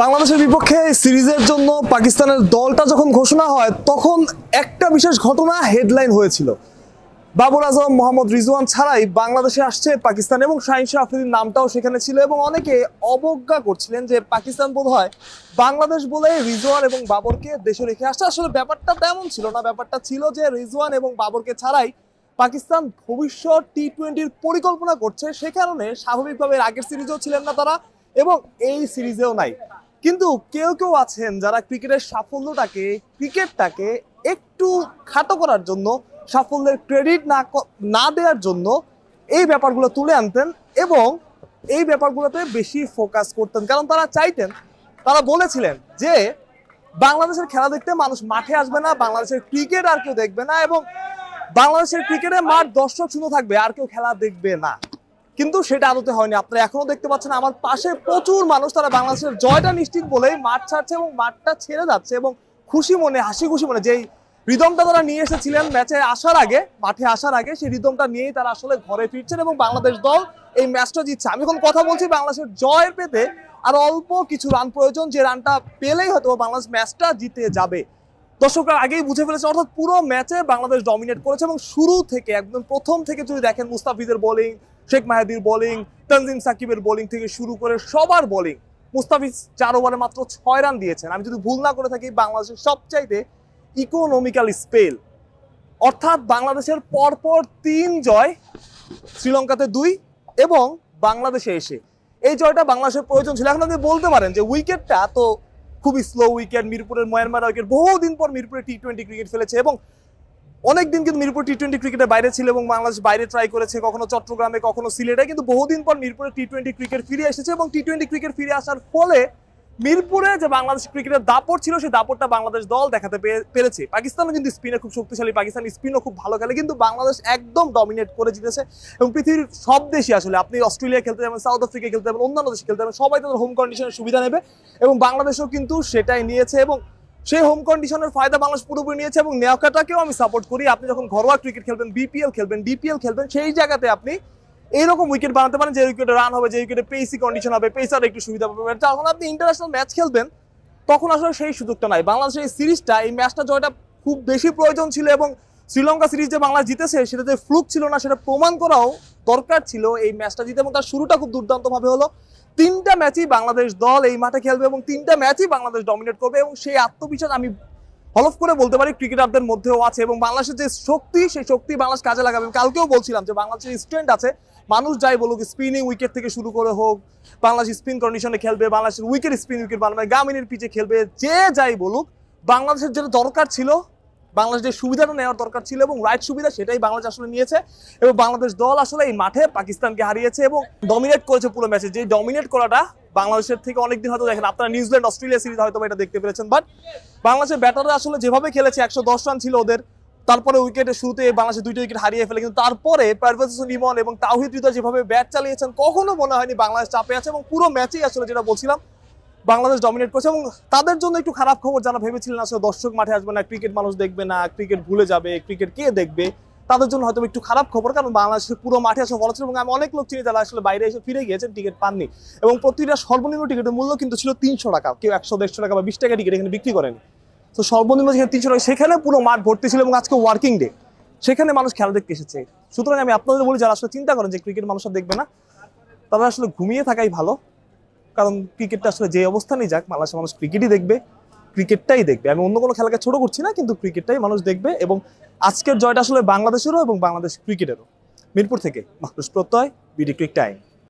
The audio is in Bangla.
বাংলাদেশের বিপক্ষে সিরিজের জন্য পাকিস্তানের দলটা যখন ঘোষণা হয় তখন একটা বিশেষ ঘটনা হেডলাইন হয়েছিল। বাবর আজম, মোহাম্মদ রিজওয়ান ছাড়াই বাংলাদেশে আসছে পাকিস্তান এবং শাহিন শাহ আফ্রিদির নামটাও সেখানে ছিল এবং অনেকে অবজ্ঞা করছিলেন যে পাকিস্তান বোধহয় বাংলাদেশ বলে রিজওয়ান এবং বাবরকে দেশে রেখে আসছে। আসলে ব্যাপারটা তেমন ছিল না, ব্যাপারটা ছিল যে রিজওয়ান এবং বাবরকে ছাড়াই পাকিস্তান ভবিষ্যৎ টি-20-র পরিকল্পনা করছে। সে কারণে স্বাভাবিকভাবে আগের সিরিজেও ছিলেন না তারা এবং এই সিরিজেও নাই। কিন্তু কেউ কেউ আছেন যারা ক্রিকেটের সাফল্যটাকে, ক্রিকেটটাকে একটু খাটো করার জন্য, সাফল্যের ক্রেডিট না দেওয়ার জন্য এই ব্যাপারগুলো তুলে আনতেন এবং এই ব্যাপারগুলোতে বেশি ফোকাস করতেন। কারণ তারা চাইতেন, তারা বলেছিলেন যে বাংলাদেশের খেলা দেখতে মানুষ মাঠে আসবে না, বাংলাদেশের ক্রিকেট আর কেউ দেখবে না এবং বাংলাদেশের ক্রিকেটে মাঠ দর্শক শূন্য থাকবে, আর কেউ খেলা দেখবে না। কিন্তু সেটা আদতে হয়নি। আপনারা এখনো দেখতে পাচ্ছেন আমার পাশে প্রচুর মানুষ, তারা বাংলাদেশের জয়টা নিশ্চিত বলেই মাঠ ছাড়ছে এবং মাঠটা ছেড়ে যাচ্ছে এবং খুশি মনে, হাসি খুশি মনে যেই রিদমটা তারা নিয়ে এসেছিলেন ম্যাচে আসার আগে, মাঠে আসার আগে, সেই রিদমটা নিয়েই তারা আসলে ঘরে ফিরছেন এবং বাংলাদেশ দল এই ম্যাচটা জিতছে। আমি এখন কথা বলছি বাংলাদেশের জয় পেতে আর অল্প কিছু রান প্রয়োজন, যে রানটা পেলেই হয়তো বাংলাদেশ ম্যাচটা জিতে যাবে। দর্শকরা আগেই বুঝে ফেলেছে, অর্থাৎ পুরো ম্যাচে বাংলাদেশ ডমিনেট করেছে এবং শুরু থেকে একদম প্রথম থেকে যদি দেখেন মুস্তাফিজের বোলিং, শেখ মাহেদীর বোলিং, তানজিম সাকিবের বোলিং থেকে শুরু করে সবার বোলিং, মুস্তাফিজ 4 ওভারে মাত্র 6 রান দিয়েছেন। আমি যদি ভুল না করে থাকি বাংলাদেশের সবচাইতে ইকোনমিক্যাল স্পেল, অর্থাৎ বাংলাদেশের পরপর 3 জয়, শ্রীলঙ্কাতে 2 এবং বাংলাদেশে এসে এই জয়টা বাংলাদেশের প্রয়োজন ছিল। এখন আপনি বলতে পারেন যে উইকেটটা তো খুবই স্লো উইকেট, মিরপুরের ময়ানমার উইকেট, বহুদিন পর মিরপুরে টি-20 ক্রিকেট ফেলেছে এবং অনেকদিন কিন্তু মিরপুর টি-20 ক্রিকেটের বাইরে ছিল এবং বাংলাদেশ বাইরে ট্রাই করেছে, কখনো চট্টগ্রামে, কখনো সিলেটে, কিন্তু বহুদিন পর মিরপুরে টি-20 ক্রিকেট ফিরে এসেছে এবং টি-20 ক্রিকেট ফিরে আসার ফলে মিরপুরে যে বাংলাদেশ ক্রিকেটের দাপট ছিল সেই দাপটটা বাংলাদেশ দল দেখাতে পেরেছে। পাকিস্তানও কিন্তু স্পিনে খুব শক্তিশালী, পাকিস্তান স্পিনও খুব ভালো খেলে, কিন্তু বাংলাদেশ একদম ডমিনেট করে জিতেছে এবং পৃথিবীর সব দেশই আসলে, আপনি অস্ট্রেলিয়া খেলতে যাবেন, সাউথ আফ্রিকা খেলতে যাবেন, অন্যান্য দেশে খেলতে যাবেন, সবাই তাদের হোম কন্ডিশনের সুবিধা নেবে এবং বাংলাদেশও কিন্তু সেটাই নিয়েছে এবং সেই হোম কন্ডিশনের ফায়দা বাংলাদেশ পুরোপুরি নিয়েছে এবং নেওয়াটাকেও আমি সাপোর্ট করি। আপনি যখন ঘরোয়া ক্রিকেট খেলবেন, বিপিএল খেলবেন, ডিপিএল খেলবেন, সেই জায়গাতে আপনি এইরকম উইকেট বানাতে পারেন যে উইকেটে রান হবে, যে উইকেটে পেসি কন্ডিশন হবে, পেসার একটু সুবিধা পাবে। যখন আপনি ইন্টারন্যাশনাল ম্যাচ খেলবেন তখন আসলে সেই সুযোগটা নাই। বাংলাদেশের এই সিরিজটা, এই ম্যাচটা জয়টা খুব বেশি প্রয়োজন ছিল এবং শ্রীলঙ্কা সিরিজ যে বাংলাদেশ জিতেছে সেটা যে ফ্লুক ছিল না সেটা প্রমাণ করাও দরকার ছিল এই ম্যাচটা জিতে এবং তার শুরুটা খুব দুর্দান্তভাবে হলো। 3টা ম্যাচই বাংলাদেশ দল এই মাঠে খেলবে এবং 3টা ম্যাচই বাংলাদেশ ডমিনেট করবে এবং সেই আত্মবিশ্বাস আমি হলফ করে বলতে পারি ক্রিকেটারদের মধ্যেও আছে এবং বাংলাদেশের যে শক্তি, সেই শক্তি বাংলাদেশ কাজে লাগাবে। কালকেও বলছিলাম যে বাংলাদেশের স্ট্রেন্থ আছে, মানুষ যাই বলুক, স্পিনিং উইকেট থেকে শুরু করে হোক, বাংলাদেশ স্পিন কন্ডিশনে খেলবে, বাংলাদেশের উইকেট স্পিন উইকেট বানাবে, গামিনীর পিচে খেলবে, যে যাই বলুক, বাংলাদেশের যেটা দরকার ছিল, বাংলাদেশ যে সুবিধাটা নেওয়ার দরকার ছিল এবং রাইট সুবিধা সেটাই বাংলাদেশ আসলে নিয়েছে এবং বাংলাদেশ দল আসলে এই মাঠে পাকিস্তানকে হারিয়েছে এবং ডমিনেট করেছে পুরো ম্যাচে। যে ডমিনেট করাটা বাংলাদেশের থেকে অনেকদিন হয়তো দেখেন, আপনারা নিউজিল্যান্ড অস্ট্রেলিয়া সিরিজ হয়তো এটা দেখতে পেরেছেন, বাট বাংলাদেশের ব্যাটাররা আসলে যেভাবে খেলেছে, 110 রান ছিল ওদের, তারপরে উইকেটের শুরুতে বাংলাদেশের 2টা উইকেট হারিয়ে ফেলে, কিন্তু তারপরে পারভেজ হোসেন ইমন এবং তাওহিদ হৃদয় যেভাবে ব্যাট চালিয়েছেন কখনো মনে হয়নি বাংলাদেশ চাপে আছে এবং পুরো ম্যাচেই আসলে যেটা বলছিলাম বাংলাদেশ ডমিনেট করছে। এবং তাদের জন্য একটু খারাপ খবর, যারা ভেবেছিলেন আসলে দর্শক মাঠে আসবে না, ক্রিকেট মানুষ দেখবে না, ক্রিকেট ভুলে যাবে, ক্রিকেট কে দেখবে, তাদের জন্য হয়তো একটু খারাপ খবর, কারণ বাংলাদেশের পুরো মাঠে আসলে বলা ছিল এবং আমি অনেক লোক চিনি যারা আসলে বাইরে এসে ফিরে গিয়েছেন, টিকিট পাননি এবং প্রতিটা সর্বনিম্ন টিকিটের মূল্য কিন্তু ছিল 300 টাকা, কেউ 100-150 টাকা বা 20 টাকা টিকিট এখানে বিক্রি করেনি। তো সর্বনিম্ন যেখানে 300 টাকা, সেখানে পুরো মাঠ ভর্তি ছিল এবং আজকে ওয়ার্কিং ডে, সেখানে মানুষ খেলা দেখতে এসেছে। সুতরাং আমি আপনাদের বলি, যারা আসলে চিন্তা করেন যে ক্রিকেট মানুষ দেখবে না, তারা আসলে ঘুমিয়ে থাকাই ভালো, কারণ ক্রিকেটটা আসলে যে অবস্থানেই যাক, বাংলাদেশের মানুষ ক্রিকেটই দেখবে, ক্রিকেটটাই দেখবে। আমি অন্য কোনো খেলাকে ছোট করছি না, কিন্তু ক্রিকেটটাই মানুষ দেখবে এবং আজকের জয়টা আসলে বাংলাদেশেরও এবং বাংলাদেশ ক্রিকেটেরও। মিরপুর থেকে মাহফুজ প্রত্যয়, বিডি ক্রিক টাইম।